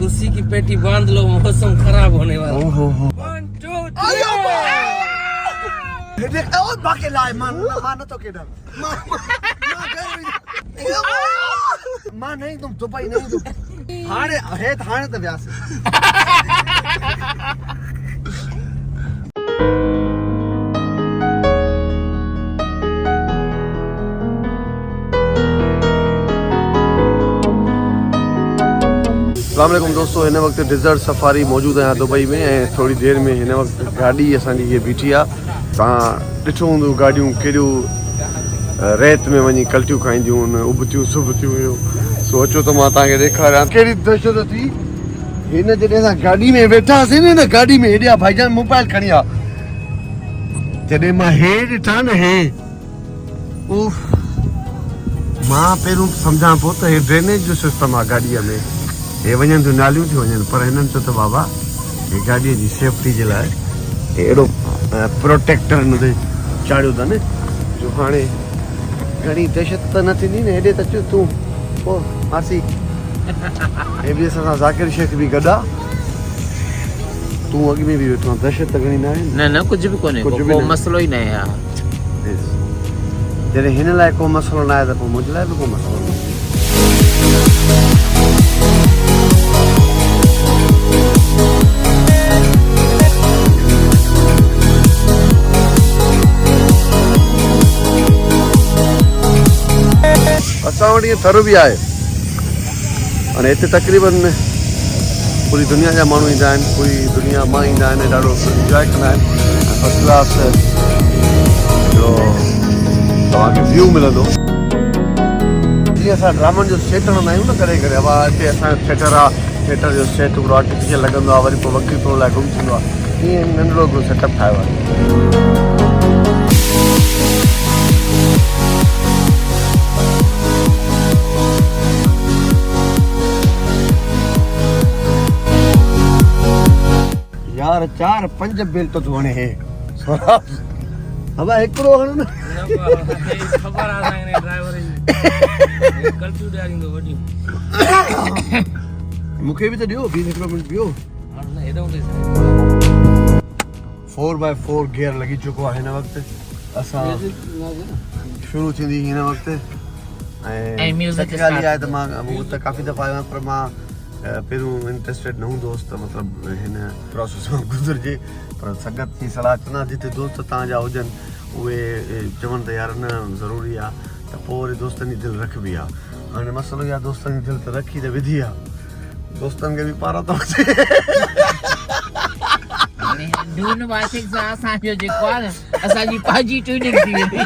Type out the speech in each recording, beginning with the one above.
कुर्सी की पेटी बांध लो, मौसम खराब होने वाला। ओहो 1 2 देख ओ बाके लाए मान तो के डर मां नहीं तुम दुबई नहीं तुम हाणे है हाणे तो व्यास अस्सलाम दोस्तों, हिन वक्त डिज़र्ट सफारी मौजूद है दुबई में ऐं थोड़ी देर में हिन वक्त गाड़ी असांजी ये बीठी आहे। तव्हां ॾिठो हूंदो गाॾियूं केॾियूं रेत में वञी कल्टियूं खाईंदियूं आहिनि, उबतियूं सुबतियूं हुयूं। सो अचो त मां तव्हांखे ॾेखारियां कहिड़ी दहशत थी। हिन जॾहिं असां गाॾी में वेठासीं न गाॾी में हेॾिया भाईजान मोबाइल खणी आहे, जॾहिं मां हे ॾिठा न हे उफ, मां पहिरियों सम्झां पियो त हे ड्रेनेज जो सिस्टम आहे गाॾीअ में, हे वञनि थियूं नालियूं थियूं वञनि, पर हिननि चयो त बाबा हे गाॾीअ जी सेफ्टी जे लाइ अहिड़ो प्रोटेक्टर हिन ते चाढ़ियो अथनि जो हाणे घणी दहशत त न थींदी न। हेॾे त अचो तूं पोइ मासी, हे बि असां सां ज़ाकिर शेख बि गॾु आहे, तूं अॻ में बि वेठो आहे, दहशत त घणी न आहे न कुझु बि कोन्हे, को मसलो ई न आहे। जॾहिं हिन लाइ को मसलो न आहे त पोइ मुंहिंजे लाइ बि को मसलो न आहे। असां वटि इहे थर बि आहे अने हिते तक़रीबन पूरी दुनिया जा माण्हू ईंदा आहिनि, पूरी दुनिया मां ईंदा आहिनि, ॾाढो इंजॉय कंदा आहिनि। फर्स्ट क्लास जो तव्हांखे व्यू मिलंदो। जीअं असां ड्रामनि जो सेट हणंदा आहियूं न करे करे, अब हिते असांजो थिएटर आहे, थिएटर जो सेट हिकिड़ो आर्टिफिशियल लॻंदो आहे, वरी पोइ वकील थोरो लाइ गुम थींदो आहे, ईअं नंढिड़ो हिकिड़ो सेटअप ठाहियो आहे। यार 4-5 बेल तो वणे हे हवा हिकिड़ो हण न खबर आ ने ड्राइवर जी कल्टियूं ॾियारींदो वॾियूं। मूंखे बि त ॾियो 20 मिनट ॿियो। हाणे हेॾो 4x4 गियर लॻी चुको आहे हिन वक़्तु। असां शुरू थींदी हिन वक़्तु ऐं म्यूज़िक आहे त मां त काफ़ी दफ़ा आयो आहियां, पर मां पहिरियों इंट्रस्टेड न हूंदो हुउसि त मतिलबु हिन प्रोसेस मां गुज़रिजे, पर संगत जी सलाह चवंदा जिते दोस्त तव्हांजा हुजनि उहे चवनि त यार न ज़रूरी आहे, त पोइ वरी दोस्तनि जी दिलि रखबी आहे। हाणे मसइलो इहा दोस्तनि जी दिलि त रखी त विधी आहे, दोस्तनि खे बि पारां थो अचे। ड्यून वाशिक सां असांजो जेको आहे न असांजी पंहिंजी ट्यूनिंग थी वेंदी।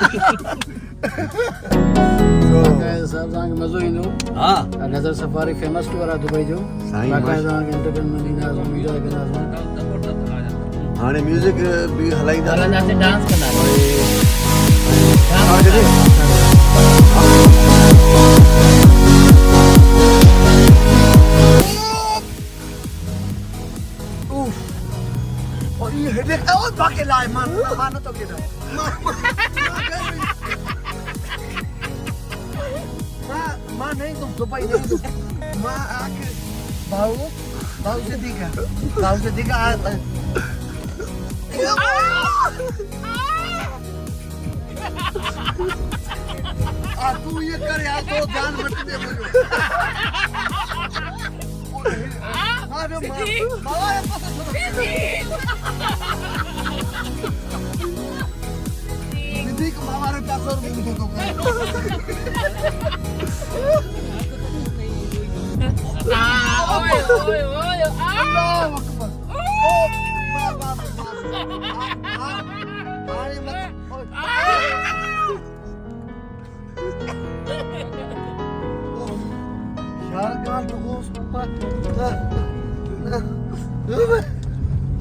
साहब तव्हांखे मज़ो ईंदो। हा, नज़र सफारी फेमस टूर आहे दुबई जो, तव्हांखे एंटरटेनमेंट ॾींदासीं, एंजॉय कंदासीं। हाणे म्यूज़िक बि हलाईंदा, हलंदासीं, डांस कंदासीं। और ये हेडेक और बाके लाए मान तो के डर मां नहीं तुम दुबई नहीं तुम मां आके भाऊ से दिखा तू ये कर यार, तो जान मत दे मुझे। दीदी को हमारे पास और भी तो ओए अल्लाह अकबर। ओ बाप यार गाल तो गोस पर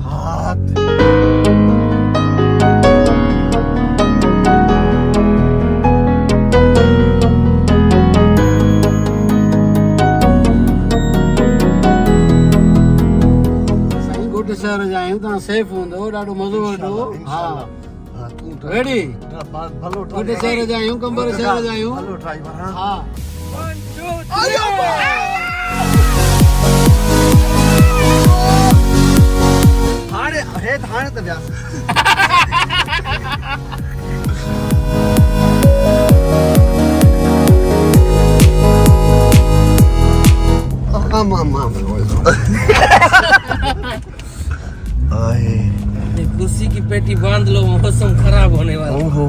हाथ शहर जायूं तव्हां सेफ हूंदो, ॾाढो मज़ो वठो। हा रेडी भलो गोटे शहर जायूं, कंबर शहर जायूं। भलो ड्राइवर।1 2 3 खुशी की पेटी बांध लो, मौसम खराब होने वाला। ओहो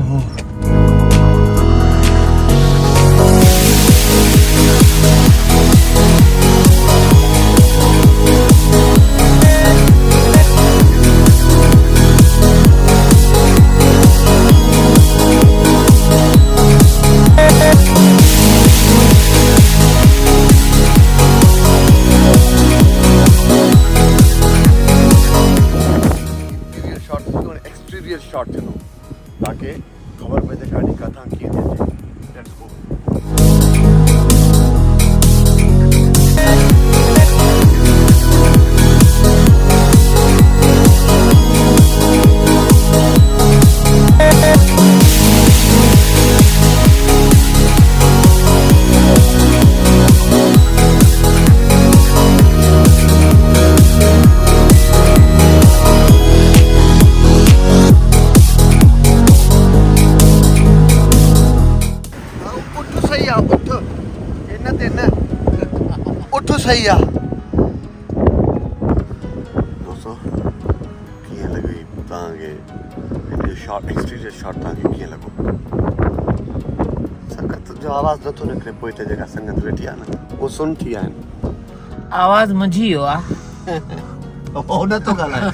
शॉट थींदो ताकि ख़बर पए त गाॾी किथां कीअं थी अचे। Let's go. सही आहे दोस्तों। कीअं लॻी तव्हांखे हिनजो शॉट, एक्सटीरियर शॉट तव्हांखे कीअं लॻो? संगत जो आवाज़ नथो निकिरे, पोइ त जेका संगत वेठी आहे न उहो सुन थी आहिनि। आवाज़ मुंहिंजी वियो आहे, उहो नथो ॻाल्हाए।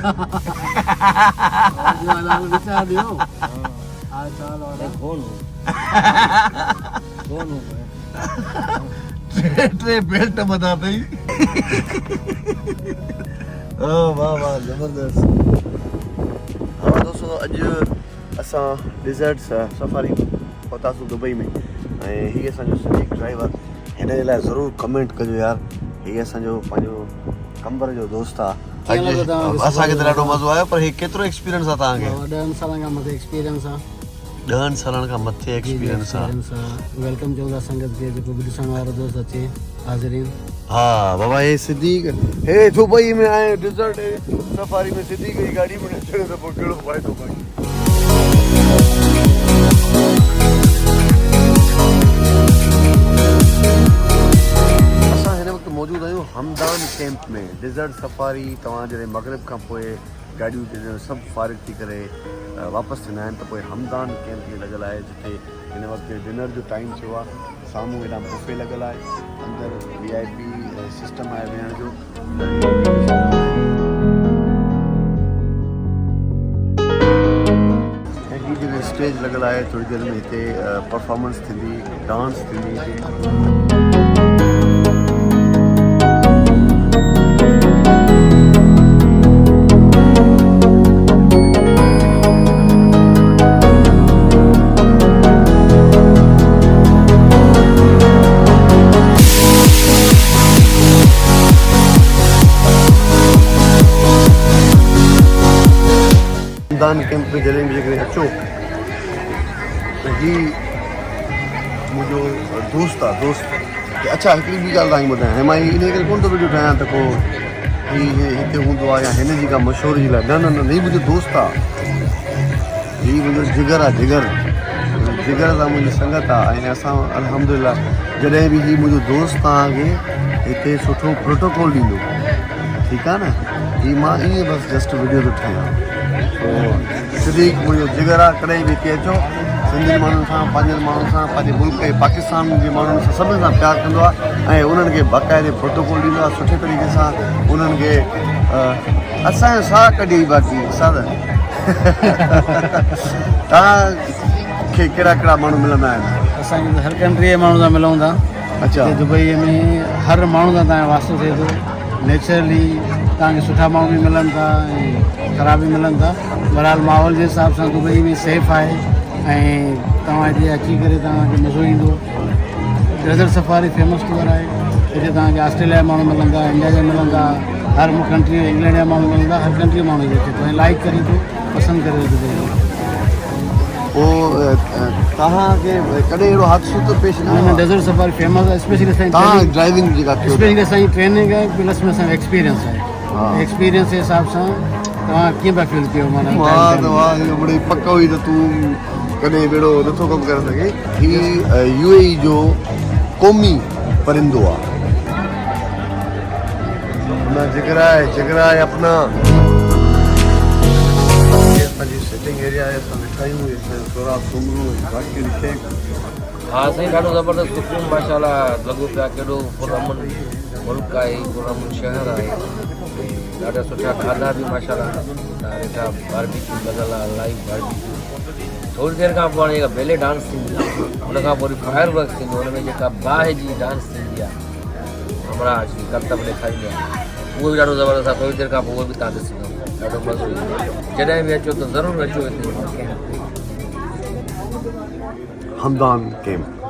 टे बेल्ट बता अथई। वाह वाह ज़बरदस्त। हाँ दोस्तों, अॼु असां डिज़र्ट सफ़ारी पहुतासीं दुबई में, ऐं हीअ असांजो सिंधी ड्राइवर। हिन जे लाइ ज़रूरु कमेंट कजो यार। हीअ असांजो पंहिंजो कंबर जो दोस्त आहे। असांखे त ॾाढो मज़ो आयो, पर हीअ केतिरो एक्सपीरियंस आहे तव्हांखे? 10 सालनि खां मथे एक्सपीरियंस आहे। 10 सालनि खां मथे एक्सपीरियंस आहे। वेलकम चऊं था संगत खे, जेको बि ॾिसण वारो दोस्त अचे। हाज़िरीन। हा बाबा, हे सिद्दीक़ हे दुबई में आए डिज़र्ट सफ़ारी में सिद्दीक़ जी गाड़ी में अचण त पोइ कहिड़ो फ़ाइदो पए। असां हिन वक़्तु मौजूदु आहियूं हमदान कैंप में। डिज़र्ट सफ़ारी तव्हां जॾहिं मग़रिब खां पोइ गाॾियूं जॾहिं सभु फारिग थी करे वापसि थींदा आहिनि त पोइ हमदान कैंप में लॻियलु आहे, जिते हिन वक़्तु डिनर जो टाइम थियो आहे। साम्हूं हेॾां बुफे लॻियलु आहे, अंदरि VIP सिस्टम आहे वेहण जो। ऐं हीअ जेको स्टेज लॻियलु आहे, थोरी देरि में हिते परफॉर्मेंस थींदी, डांस थींदी हिते। कैंप में जॾहिं बि जेकॾहिं अचो त हीउ मुंहिंजो दोस्त आहे। दोस्त अच्छा, हिकिड़ी ॿी ॻाल्हि तव्हांखे ॿुधायां, मां इन करे कोन थो वीडियो ठाहियां त को हीउ हिते हूंदो आहे या हिन जी का मशहूरी जी लाइ। न न न, हीउ मुंहिंजो दोस्त आहे, हीउ मुंहिंजो जिगर आहे। जिगर सां मुंहिंजी संगत आहे, ऐं असां अल्हम्दुलिल्लाह जॾहिं बि हीउ मुंहिंजो दोस्त तव्हांखे हिते सुठो प्रोटोकॉल ॾींदो, ठीकु आहे न। हीउ मां ईअं बसि जस्ट वीडियो थो ठाहियां। सिद्दीक़ मुंहिंजो जिगर आहे, कॾहिं बि हिते अचो। सिंधियुनि माण्हुनि सां, पंहिंजनि माण्हुनि सां, पंहिंजे मुल्क ऐं पाकिस्तान जे माण्हुनि सां सभिनि सां प्यारु कंदो आहे, ऐं उन्हनि खे बाक़ाइदे प्रोटोकॉल ॾींदो आहे सुठे तरीक़े सां। उन्हनि खे असांजो साह कढी बाक़ी साद तव्हांखे कहिड़ा कहिड़ा माण्हू मिलंदा आहिनि? असांखे हर कंट्री जे माण्हू सां मिलूं था। अच्छा, दुबई में हर माण्हू सां तव्हांजो वास्तो थिए थो। नेचुरली तव्हांखे सुठा माण्हू बि मिलनि था ऐं ख़राब बि मिलनि था। बहरहाल माहौल जे हिसाब सां दुबई में सेफ आहे, ऐं तव्हां हिते अची करे तव्हांखे मज़ो ईंदो। डेज़र्ट सफ़ारी फेमस टूर आहे। हिते तव्हांखे ऑस्ट्रेलिया जा माण्हू मिलंदा, इंडिया जा मिलंदा, हर कंट्री इंग्लैंड जा माण्हू मिलंदा, हर कंट्री जा माण्हू हिते अचे थो ऐं लाइक करे थो, पसंदि करे थो दुबई। पोइ तव्हांखे कॾहिं अहिड़ो हादसो त पेश न आयो? डेज़र्ट सफ़ारी फेमस आहे, स्पेशली तव्हां ड्राइविंग जेका कयो? स्पेशली असांजी ट्रेनिंग आहे, प्लस में असांजो एक्सपीरियंस आहे। एक्सपीरियंस जे हिसाब सां तव्हां कीअं पिया फील कयो? माना बड़ी पक हुई त तूं कॾहिं अहिड़ो नथो कमु करे सघे। हीउ UAE जो क़ौमी परिंदो आहे। जिगरा है अपना ये असांजी सिटिंग एरिया आहे असां वेठा आहियूं थोरा सुमरू बाक़ी शेख हाँ साईं ॾाढो ज़बरदस्त सुकून माशाल्लाह लॻो पिया केॾो पुरअमन मुल्क आहे पुरअमन शहर आहे ॾाढा सुठा खाधा बि माशाल्लाह ॾाढा बारबेक्यू लॻल आहे लाइव बारबेक्यू थोरी देरि खां पोइ हाणे जेका बेले डांस थींदी आहे हुन खां पोइ वरी फायर वर्क थींदो हुन में जेका बाहि जी डांस थींदी आहे हमरा जी करतब ॾेखारींदी आहे उहो बि ॾाढो ज़बरदस्त आहे थोरी देरि खां पोइ उहो बि तव्हां ॾिसंदव ॾाढो मज़ो ईंदो जॾहिं बि अचो त ज़रूरु अचो हिते हमदान कैंप